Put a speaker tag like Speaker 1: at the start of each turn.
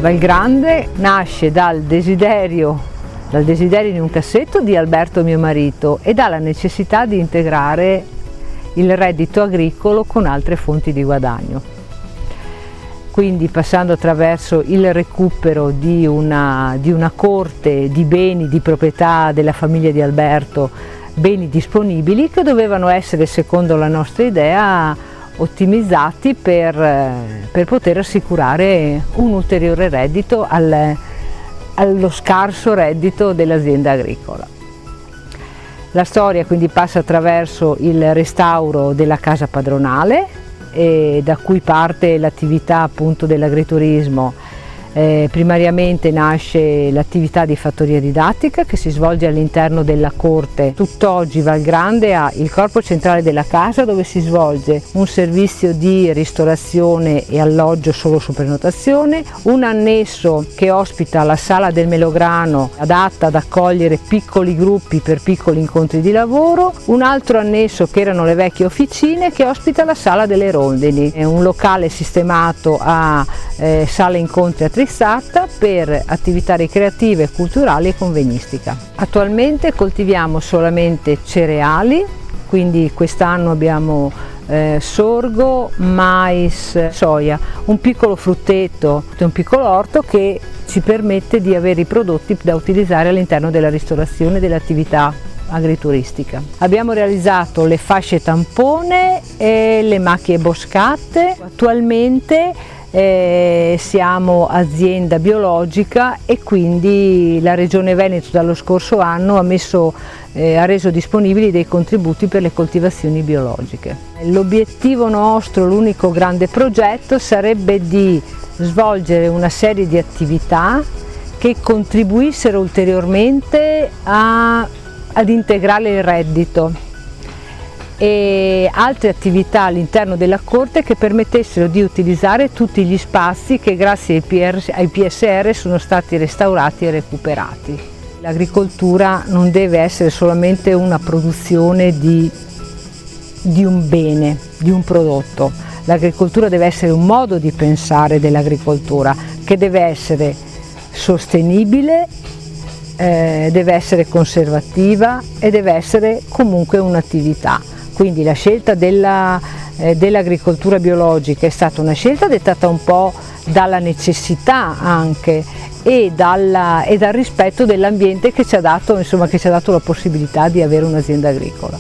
Speaker 1: Valgrande nasce dal desiderio in un cassetto di Alberto, mio marito, e dalla necessità di integrare il reddito agricolo con altre fonti di guadagno. Quindi passando attraverso il recupero di una corte di beni di proprietà della famiglia di Alberto, beni disponibili che dovevano essere, secondo la nostra idea, ottimizzati per poter assicurare un ulteriore reddito allo scarso reddito dell'azienda agricola. La storia quindi passa attraverso il restauro della casa padronale, da cui parte l'attività appunto dell'agriturismo. Primariamente nasce l'attività di fattoria didattica che si svolge all'interno della corte. Tutt'oggi Valgrande ha il corpo centrale della casa dove si svolge un servizio di ristorazione e alloggio solo su prenotazione, un annesso che ospita la sala del melograno adatta ad accogliere piccoli gruppi per piccoli incontri di lavoro, un altro annesso che erano le vecchie officine che ospita la sala delle rondini, è un locale sistemato a sala incontri attrezzata per attività ricreative, culturali e convegnistica. Attualmente coltiviamo solamente cereali, quindi quest'anno abbiamo sorgo, mais, soia, un piccolo frutteto, un piccolo orto che ci permette di avere i prodotti da utilizzare all'interno della ristorazione dell'attività agrituristica. Abbiamo realizzato le fasce tampone e le macchie boscate. Attualmente siamo azienda biologica e quindi la Regione Veneto dallo scorso anno ha reso disponibili dei contributi per le coltivazioni biologiche. L'obiettivo nostro, l'unico grande progetto, sarebbe di svolgere una serie di attività che contribuissero ulteriormente ad integrare il reddito e altre attività all'interno della corte che permettessero di utilizzare tutti gli spazi che grazie ai PSR sono stati restaurati e recuperati. L'agricoltura non deve essere solamente una produzione di un bene, di un prodotto. L'agricoltura deve essere un modo di pensare dell'agricoltura che deve essere sostenibile, deve essere conservativa e deve essere comunque un'attività. Quindi la scelta dell'agricoltura biologica è stata una scelta dettata un po' dalla necessità anche e dal rispetto dell'ambiente che ci ha dato la possibilità di avere un'azienda agricola.